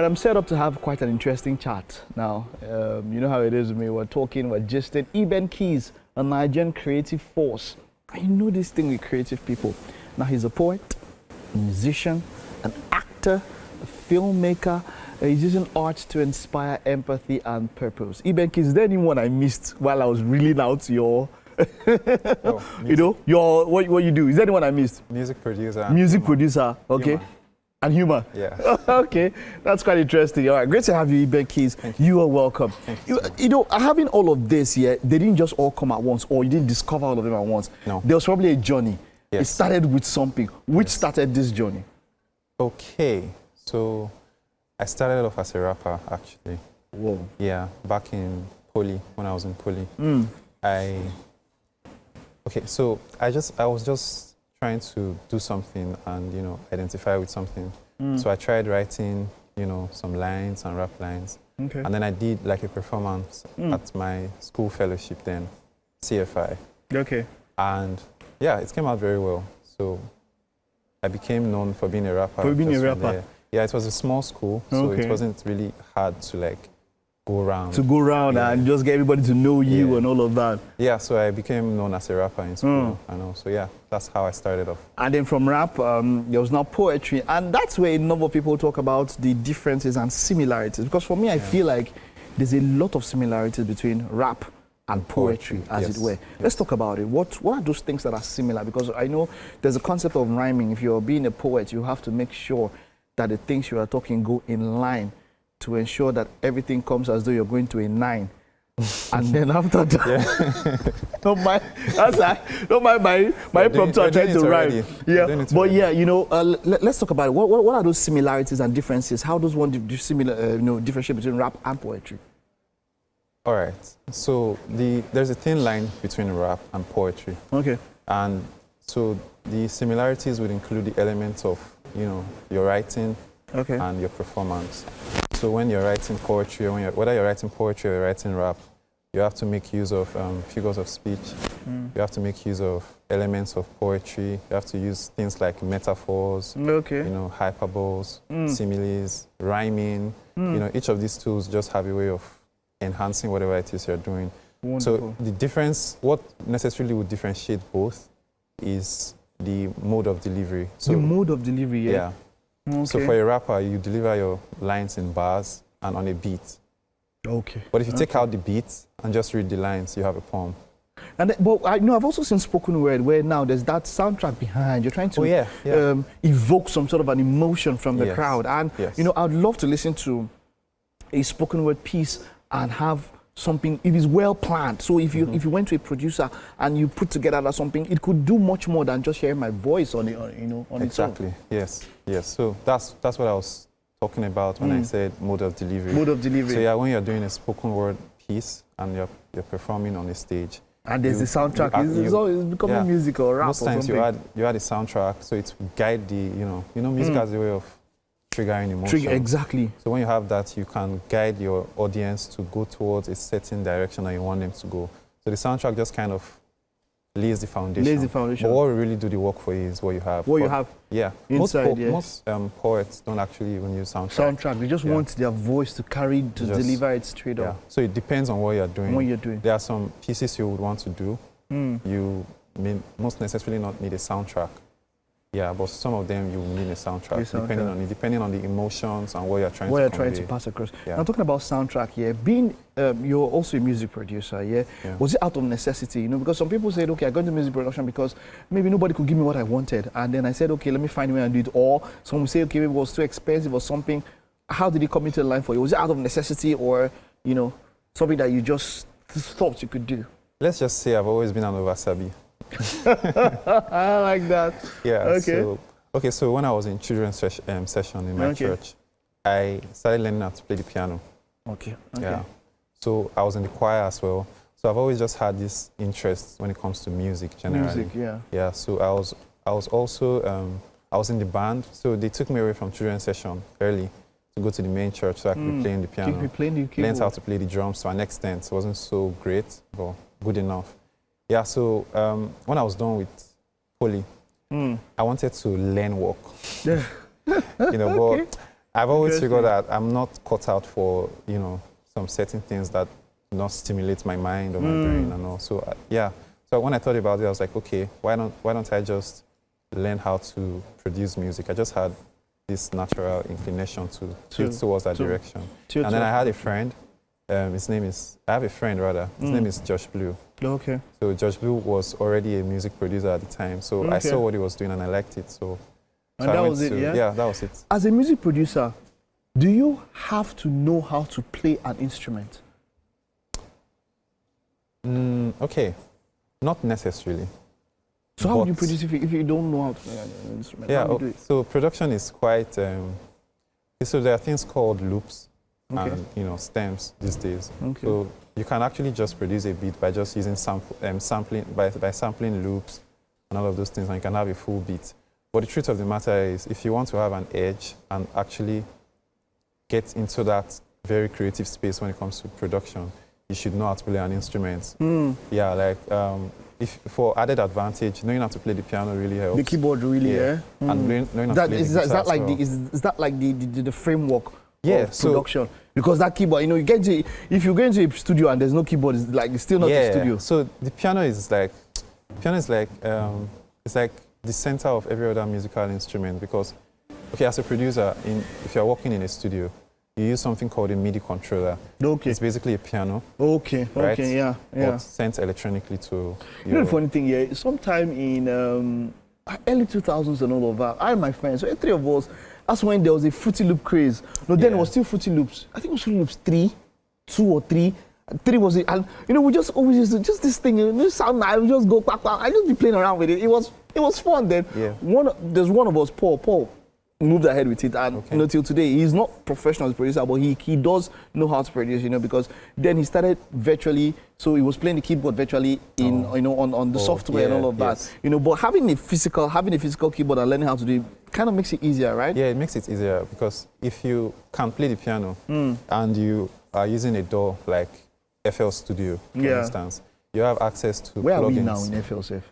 right, I'm set up to have quite an interesting chat now. You know how it is with me. We're talking, we're gisting. Eben Keys, a Nigerian creative force. I know this thing with creative people. Now, he's a poet, a musician, an actor, a filmmaker. He's using art to inspire empathy and purpose. Eben Keys, is there anyone I missed while I was reeling out your... you know, your what you do? Is there anyone I missed? Music producer. Music producer, okay. Human. And humor. Yeah. Okay, that's quite interesting. All right, great to have you, Eben Keys. You are welcome. You know, having all of this here, they didn't just all come at once, or you didn't discover all of them at once. No. There was probably a journey. Yes. It started with something. Which started this journey? Okay, so I started off as a rapper, actually. Whoa. Yeah, back in poly, when I was in poly. Okay, so I was just trying to do something and, you know, identify with something. So I tried writing, you know, some lines and rap lines. Okay. And then I did like a performance at my school fellowship then, CFI. Okay. And yeah, it came out very well. So I became known for being a rapper. For being a just from rapper? there. Yeah, it was a small school, so Okay. it wasn't really hard to like go around. To go around and just get everybody to know you Yeah. and all of that. Yeah, so I became known as a rapper in school. I know. So yeah, that's how I started off. And then from rap, there was now poetry. And that's where a number of people talk about the differences and similarities. Because for me, I feel like there's a lot of similarities between rap and poetry, as yes. it were. Let's talk about it. What are those things that are similar? Because I know there's a concept of rhyming. If you're being a poet, you have to make sure that the things you are talking go in line to ensure that everything comes as though you're going to a 9. And then after that, don't mind my impromptu. I'm trying to rhyme. Yeah, but yeah, you know, let's talk about it. What are those similarities and differences? How does one differentiate between rap and poetry? All right. So there's a thin line between rap and poetry. Okay. And so the similarities would include the elements of, you know, your writing and your performance. So when you're writing poetry, or whether you're writing poetry or you're writing rap, you have to make use of figures of speech. You have to make use of elements of poetry. You have to use things like metaphors, you know, hyperboles, similes, rhyming. You know, each of these tools just have a way of enhancing whatever it is you're doing. Wonderful. So the difference, what necessarily would differentiate both is the mode of delivery. So, the mode of delivery, yeah. Okay. So for a rapper, you deliver your lines in bars and on a beat. Okay. But if you take out the beat and just read the lines, you have a poem. And but I know I've also seen spoken word where now there's that soundtrack behind. You're trying to evoke some sort of an emotion from the crowd. And you know, I'd love to listen to a spoken word piece and have something, if it's well planned. So if you went to a producer and you put together that something, it could do much more than just hearing my voice on it, you know, on exactly. its own. Yes. So that's what I was talking about when I said mode of delivery. Mode of delivery. So yeah, when you're doing a spoken word piece and you're performing on a stage. And there's the soundtrack. It's becoming music or rap or something. Most times you add a soundtrack, so it will guide the, you know, music has a way of triggering emotion. Exactly. So when you have that, you can guide your audience to go towards a certain direction that you want them to go. So the soundtrack just kind of lays the foundation. But what will really do the work for you is what you have. What you have. Yeah. Inside, most poets don't actually even use soundtrack. They just want their voice to deliver it straight up. So it depends on what you're doing. What you're doing. There are some pieces you would want to do. You may most necessarily not need a soundtrack. Yeah, but some of them you need a soundtrack, depending on the emotions and what you're trying to pass across. Yeah. Now talking about soundtrack, being you're also a music producer, was it out of necessity? You know, because some people said, okay, I got into music production because maybe nobody could give me what I wanted, and then I said, okay, let me find a way and do it. Or some say, okay, maybe it was too expensive or something. How did it come into line for you? Was it out of necessity, or you know, something that you just thought you could do? Let's just say I've always been an oversabi. I like that. Yeah. Okay. So when I was in children's session in my church, I started learning how to play the piano. Okay. Yeah. So I was in the choir as well. So I've always just had this interest when it comes to music generally. Yeah. So I was also I was in the band. So they took me away from children's session early to go to the main church so I could be playing the piano. Learned how to play the drums to an extent. It wasn't so great, but good enough. Yeah, so when I was done with poly, I wanted to learn work. You know, but I've always figured that I'm not cut out for, you know, some certain things that do not stimulate my mind or my brain and all. So yeah. So when I thought about it, I was like, okay, why don't I just learn how to produce music? I just had this natural inclination to tilt towards that direction. And then I had a friend. I have a friend rather. His name is Josh Blue. Okay. So Josh Blue was already a music producer at the time. So I saw what he was doing and I liked it. So that was it, yeah? Yeah, that was it. As a music producer, do you have to know how to play an instrument? Okay, not necessarily. So how would you produce if you don't know how to play an instrument? Yeah, so production is quite, so there are things called loops and, you know, stems these days. So you can actually just produce a beat by just using sampling loops and all of those things, and you can have a full beat. But the truth of the matter is, if you want to have an edge and actually get into that very creative space when it comes to production, you should know how to play an instrument. Yeah, like if for added advantage, knowing how to play the piano really helps. The keyboard really, and knowing how to play the guitar as well. Is that like the framework of so production? Because that keyboard, you know, if you go into a studio and there's no keyboard, it's still not a studio. So the piano is like it's like the center of every other musical instrument, because okay, as a producer, if you're working in a studio, you use something called a MIDI controller. Okay. It's basically a piano. Okay, right? Okay, yeah. But sent electronically to You know the funny thing here, sometime in early 2000s and all of that, I and my friends, so the three of us, that's when there was a Fruity Loop craze. No, then it was still Fruity Loops. I think it was Fruity Loops 2 or 3. 3 was it, and you know, we just always used to, just this thing, you know, sound nice, we just go quack, quack. I just be playing around with it. It was fun then. There's one of us, Paul moved ahead with it, and you know, till today he's not professional as a producer, but he does know how to produce, you know, because then he started virtually, so he was playing the keyboard virtually in you know, on the software and all of that, you know. But having a physical keyboard and learning how to do it kind of makes it easier, right? Yeah, it makes it easier, because if you can play the piano and you are using a DAW like FL Studio, for instance, you have access to Where plugins. are we now in FL Safe?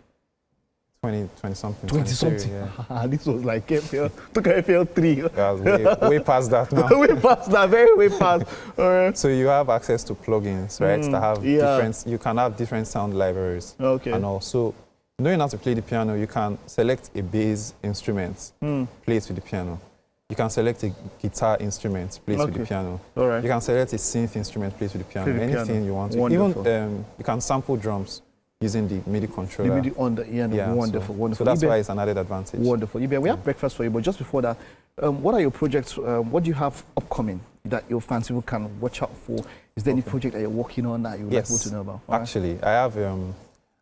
20 something. 20 something. Yeah. This was like FL, took FL 3. Yeah, way past that now. Way past that, very way past. All right. So you have access to plugins, right? That have different, you can have different sound libraries. Okay. And also, knowing how to play the piano, you can select a bass instrument, play it with the piano. You can select a guitar instrument, play it with the piano. All right. You can select a synth instrument, play it with the piano. Anything you want to. Wonderful. Even you can sample drums using the MIDI controller. The MIDI on the wonderful, wonderful. So that's why it's an added advantage. Wonderful. Eben, we have breakfast for you, but just before that, what are your projects? What do you have upcoming that your fans people can watch out for? Is there any project that you're working on that you would like people to know about? Actually, I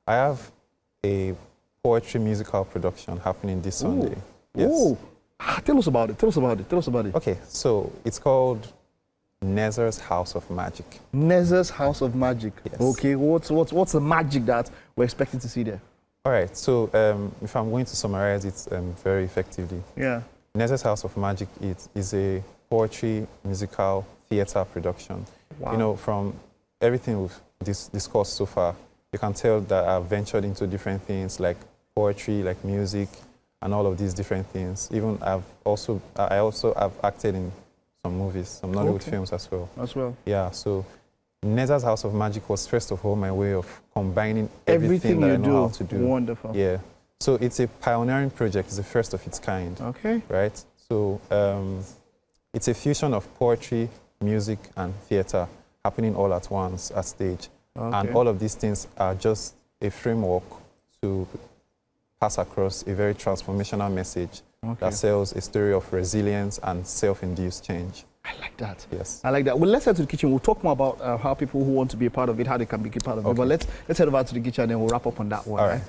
have a poetry musical production happening this Sunday. Yes. Oh, tell us about it. Okay, so it's called Nezer's House of Magic. Nezer's House of Magic. Yes. Okay, what's the magic that we're expecting to see there? All right, so if I'm going to summarize it very effectively. Yeah. Nezer's House of Magic is a poetry, musical, theater production. Wow. You know, from everything we've discussed so far, you can tell that I've ventured into different things like poetry, like music, and all of these different things. Even I also have acted in some movies, some Nollywood films as well. Yeah, so Nezer's House of Magic was first of all my way of combining everything that I know how to do. Wonderful. Yeah. So it's a pioneering project. It's the first of its kind. Okay. Right? So it's a fusion of poetry, music, and theater happening all at once at stage. Okay. And all of these things are just a framework to pass across a very transformational message that sells a story of resilience and self-induced change. I like that. Yes. I like that. Well, let's head to the kitchen. We'll talk more about how people who want to be a part of it, how they can be a part of it. But let's head over to the kitchen and we'll wrap up on that one. All right.